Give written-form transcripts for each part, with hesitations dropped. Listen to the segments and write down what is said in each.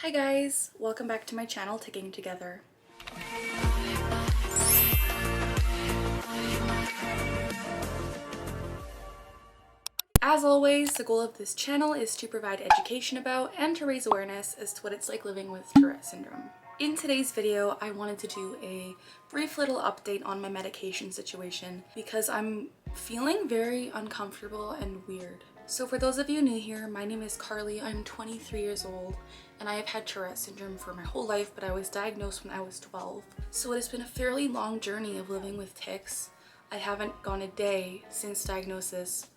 Hi guys, welcome back to my channel, Ticking Together. As always, the goal of this channel is to provide education about and to raise awareness as to what it's like living with Tourette syndrome. In today's video, I wanted to do a brief little update on my medication situation because I'm feeling very uncomfortable and weird. So for those of you new here, my name is Carly, I'm 23 years old, and I have had Tourette syndrome for my whole life, but I was diagnosed when I was 12. So it has been a fairly long journey of living with tics. I haven't gone a day since diagnosis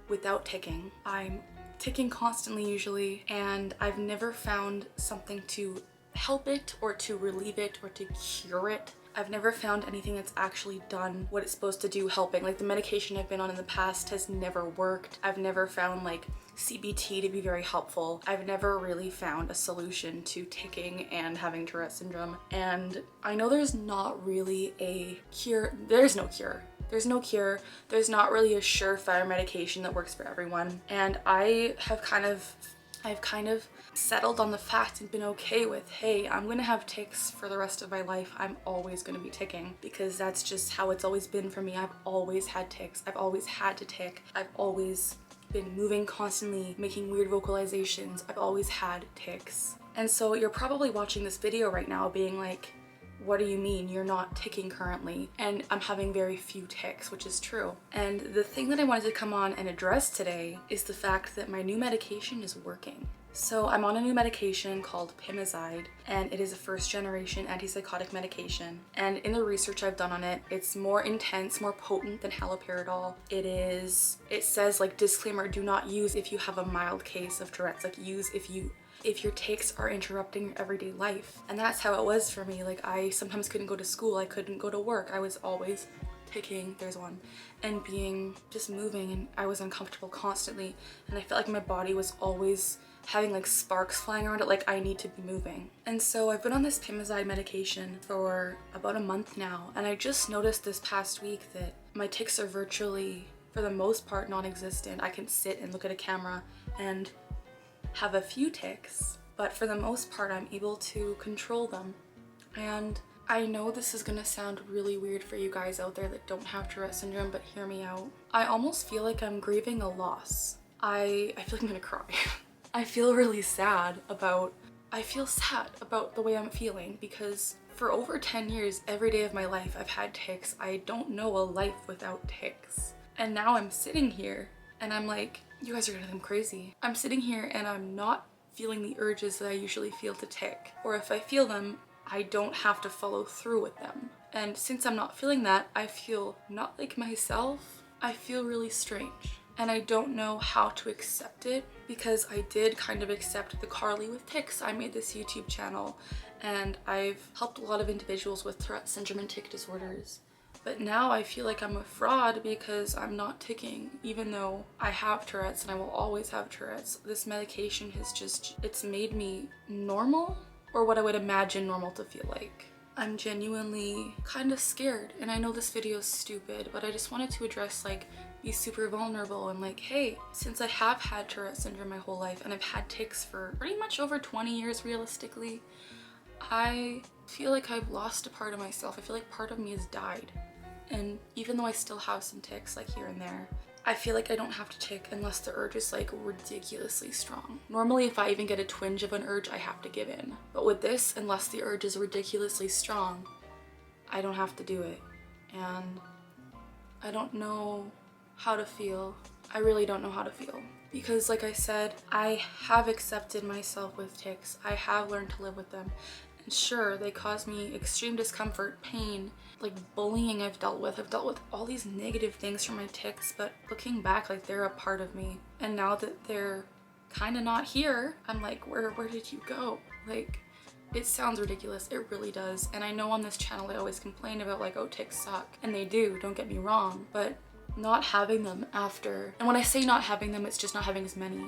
without ticking. I'm ticking constantly usually, and I've never found something to help it or to relieve it or to cure it. I've never found anything that's actually done what it's supposed to do helping. Like the medication I've been on in the past has never worked. I've never found like CBT to be very helpful. I've never really found a solution to ticking and having Tourette syndrome. And I know there's not really a cure. There's no cure. There's no cure. There's not really a surefire medication that works for everyone. And I've kind of settled on the fact and been okay with, hey, I'm gonna have tics for the rest of my life. I'm always gonna be ticking because that's just how it's always been for me. I've always had tics. I've always had to tick. I've always been moving constantly, making weird vocalizations. I've always had tics. And so you're probably watching this video right now being like, what do you mean you're not ticking currently? And I'm having very few tics, which is true. And the thing that I wanted to come on and address today is the fact that my new medication is working. So I'm on a new medication called Pimozide, and it is a first generation antipsychotic medication. And in the research I've done on it, it's more intense, more potent than haloperidol. It says like disclaimer, do not use if you have a mild case of Tourette's, like use if your tics are interrupting your everyday life. And that's how it was for me. Like I sometimes couldn't go to school, I couldn't go to work. I was always ticking, there's one, and just moving, and I was uncomfortable constantly. And I felt like my body was always having like sparks flying around it, like I need to be moving. And so I've been on this Pimozide medication for about a month now, and I just noticed this past week that my tics are virtually, for the most part, non-existent. I can sit and look at a camera and have a few tics, but for the most part I'm able to control them. And I know this is gonna sound really weird for you guys out there that don't have Tourette syndrome, but hear me out. I almost feel like I'm grieving a loss. I feel like I'm gonna cry. I feel really sad about the way I'm feeling because for over 10 years, every day of my life I've had tics. I don't know a life without tics. And now I'm sitting here and I'm like, you guys are gonna think I'm crazy. I'm sitting here and I'm not feeling the urges that I usually feel to tick. Or if I feel them, I don't have to follow through with them. And since I'm not feeling that, I feel not like myself. I feel really strange. And I don't know how to accept it because I did kind of accept the Carly with tics. I made this YouTube channel and I've helped a lot of individuals with Tourette syndrome and tic disorders. But now I feel like I'm a fraud because I'm not ticking, even though I have Tourette's and I will always have Tourette's. This medication it's made me normal, or what I would imagine normal to feel like. I'm genuinely kind of scared, and I know this video is stupid, but I just wanted to address, like, be super vulnerable and like, hey, since I have had Tourette syndrome my whole life and I've had tics for pretty much over 20 years realistically, I feel like I've lost a part of myself. I feel like part of me has died. And even though I still have some tics like here and there, I feel like I don't have to tick unless the urge is like ridiculously strong. Normally if I even get a twinge of an urge, I have to give in. But with this, unless the urge is ridiculously strong, I don't have to do it. And I don't know how to feel. I really don't know how to feel. Because like I said, I have accepted myself with tics. I have learned to live with them. And sure, they cause me extreme discomfort, pain, like bullying I've dealt with all these negative things from my tics, but looking back, like they're a part of me. And now that they're kind of not here, I'm like, where did you go? Like, it sounds ridiculous, it really does. And I know on this channel I always complain about like, oh, tics suck. And they do, don't get me wrong, but not having them after, and when I say not having them, it's just not having as many.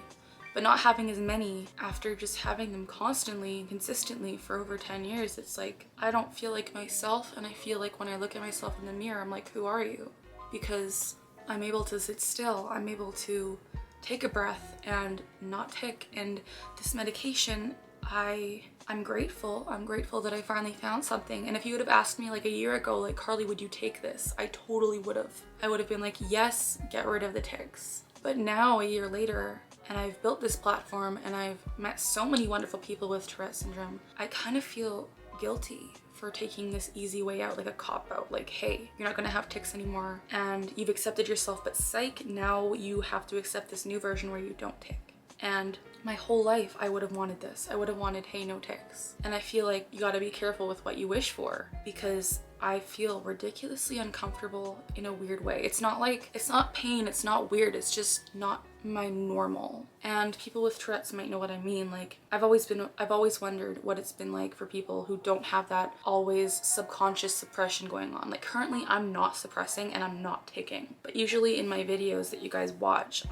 But not having as many after just having them constantly and consistently for over 10 years, it's like, I don't feel like myself, and I feel like when I look at myself in the mirror, I'm like, who are you? Because I'm able to sit still, I'm able to take a breath and not tick, and this medication, I'm grateful. I'm grateful that I finally found something. And if you would have asked me like a year ago, like, Carly, would you take this? I totally would have. I would have been like, yes, get rid of the tics. But now, a year later, and I've built this platform and I've met so many wonderful people with Tourette syndrome, I kind of feel guilty for taking this easy way out, like a cop-out. Like, hey, you're not gonna have tics anymore and you've accepted yourself, but psych, now you have to accept this new version where you don't tic. And my whole life I would have wanted this. I would have wanted, hey, no tics. And I feel like you gotta be careful with what you wish for, because I feel ridiculously uncomfortable in a weird way. It's not like, it's not pain, it's not weird, it's just not my normal. And people with Tourette's might know what I mean. Like, I've always wondered what it's been like for people who don't have that always subconscious suppression going on. Like, currently I'm not suppressing and I'm not ticking, but usually in my videos that you guys watch,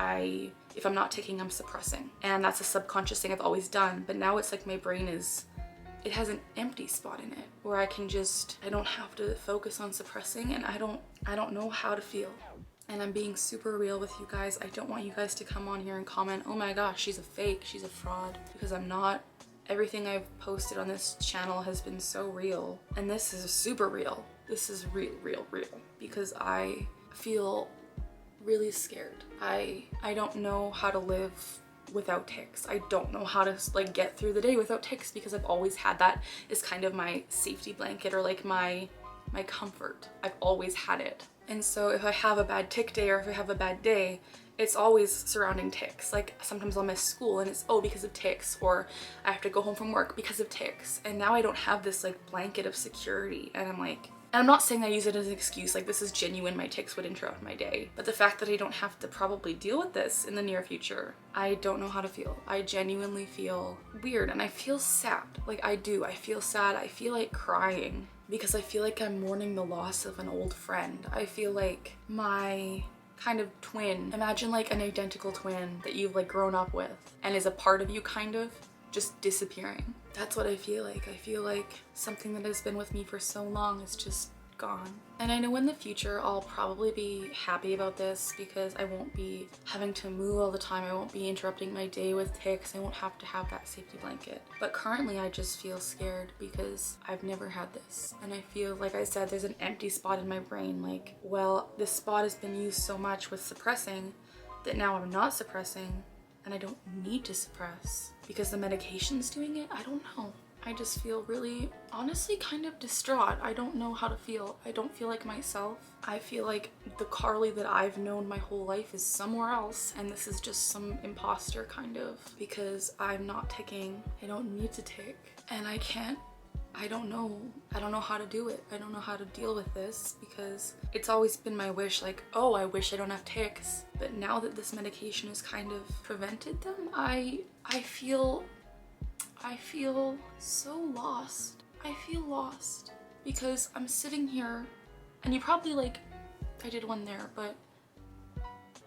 if I'm not ticking, I'm suppressing. And that's a subconscious thing I've always done. But now it's like my brain it has an empty spot in it where I don't have to focus on suppressing, and I don't know how to feel. And I'm being super real with you guys. I don't want you guys to come on here and comment, oh my gosh, she's a fake, she's a fraud, because I'm not. Everything I've posted on this channel has been so real. And this is super real. This is real, because I feel really scared. I don't know how to live without tics. I don't know how to like get through the day without tics, because I've always had that as kind of my safety blanket, or like my comfort. I've always had it. And so if I have a bad tic day, or if I have a bad day, it's always surrounding tics. Like, sometimes I'll miss school and it's, oh, because of tics, or I have to go home from work because of tics. And now I don't have this like blanket of security, and I'm like, and I'm not saying I use it as an excuse, like, this is genuine, my tics would interrupt my day. But the fact that I don't have to probably deal with this in the near future, I don't know how to feel. I genuinely feel weird, and I feel sad. Like, I do. I feel sad. I feel like crying, because I feel like I'm mourning the loss of an old friend. I feel like my kind of twin, imagine like an identical twin that you've like grown up with and is a part of you, kind of, just disappearing. That's what I feel like. I feel like something that has been with me for so long is just gone. And I know in the future I'll probably be happy about this, because I won't be having to move all the time. I won't be interrupting my day with tics. I won't have to have that safety blanket. But currently I just feel scared because I've never had this. And I feel, like I said, there's an empty spot in my brain. Like, well, this spot has been used so much with suppressing that now I'm not suppressing, and I don't need to suppress because the medication's doing it. I don't know. I just feel really, honestly, kind of distraught. I don't know how to feel. I don't feel like myself. I feel like the Carly that I've known my whole life is somewhere else, and this is just some imposter, kind of, because I'm not ticking. I don't need to tick, and I don't know how to do it. I don't know how to deal with this, because it's always been my wish, like, oh, I wish I don't have tics. But now that this medication has kind of prevented them, I feel so lost. I feel lost, because I'm sitting here, and you probably like, I did one there, but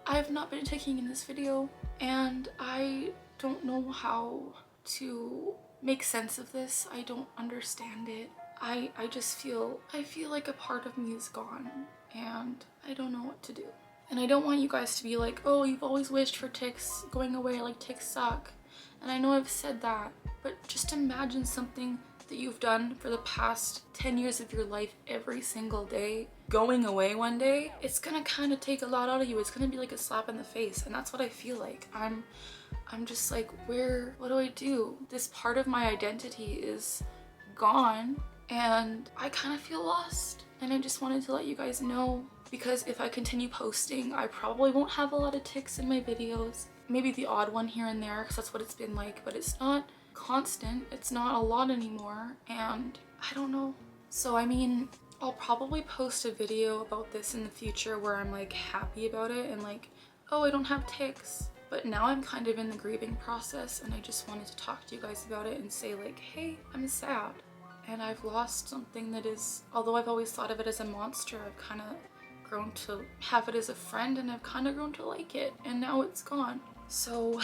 I've not been taking in this video, and I don't know how to make sense of this. I don't understand it. I feel like a part of me is gone, and I don't know what to do. And I don't want you guys to be like, oh, you've always wished for tics going away, like tics suck. And I know I've said that, but just imagine something that you've done for the past 10 years of your life every single day going away one day. It's gonna kind of take a lot out of you. It's gonna be like a slap in the face, and that's what I feel like. I'm just like, what do I do? This part of my identity is gone, and I kind of feel lost. And I just wanted to let you guys know, because if I continue posting, I probably won't have a lot of tics in my videos. Maybe the odd one here and there, because that's what it's been like, but it's not constant. It's not a lot anymore, and I don't know. So I mean, I'll probably post a video about this in the future where I'm like happy about it and like, oh, I don't have tics. But now I'm kind of in the grieving process, and I just wanted to talk to you guys about it and say like, hey, I'm sad. And I've lost something that is, although I've always thought of it as a monster, I've kind of grown to have it as a friend, and I've kind of grown to like it, and now it's gone. So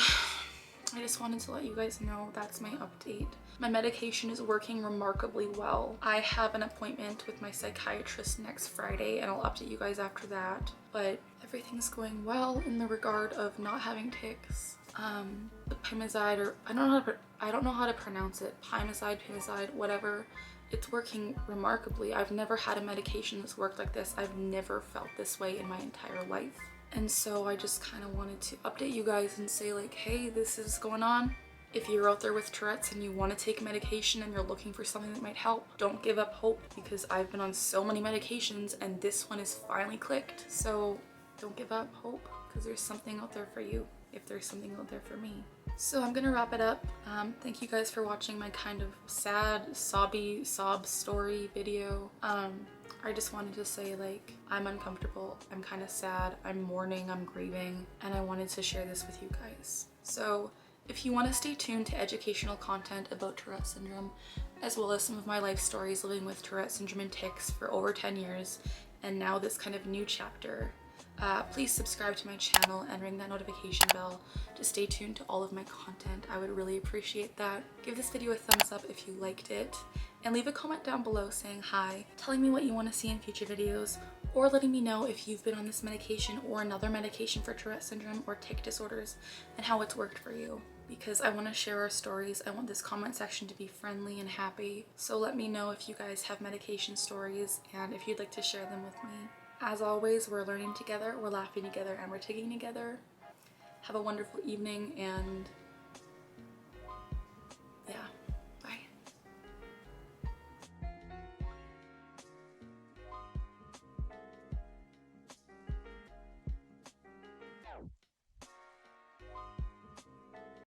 I just wanted to let you guys know that's my update. My medication is working remarkably well. I have an appointment with my psychiatrist next Friday, and I'll update you guys after that. But everything's going well in the regard of not having tics. the pimizide, or I don't know how to pronounce it, pimizide, whatever. It's working remarkably. I've never had a medication that's worked like this. I've never felt this way in my entire life. And so I just kind of wanted to update you guys and say like, hey, this is going on. If you're out there with Tourette's and you want to take medication and you're looking for something that might help, don't give up hope, because I've been on so many medications and this one is finally clicked. So don't give up hope, because there's something out there for you if there's something out there for me. So I'm gonna wrap it up. Thank you guys for watching my kind of sad, sob story video. I just wanted to say, like, I'm uncomfortable, I'm kind of sad, I'm mourning, I'm grieving, and I wanted to share this with you guys. So if you want to stay tuned to educational content about Tourette syndrome, as well as some of my life stories living with Tourette syndrome and tics for over 10 years, and now this kind of new chapter, please subscribe to my channel and ring that notification bell to stay tuned to all of my content. I would really appreciate that. Give this video a thumbs up if you liked it, and leave a comment down below saying hi, telling me what you want to see in future videos, or letting me know if you've been on this medication or another medication for Tourette syndrome or tic disorders and how it's worked for you. Because I want to share our stories. I want this comment section to be friendly and happy. So let me know if you guys have medication stories and if you'd like to share them with me. As always, we're learning together, we're laughing together, and we're ticking together. Have a wonderful evening, and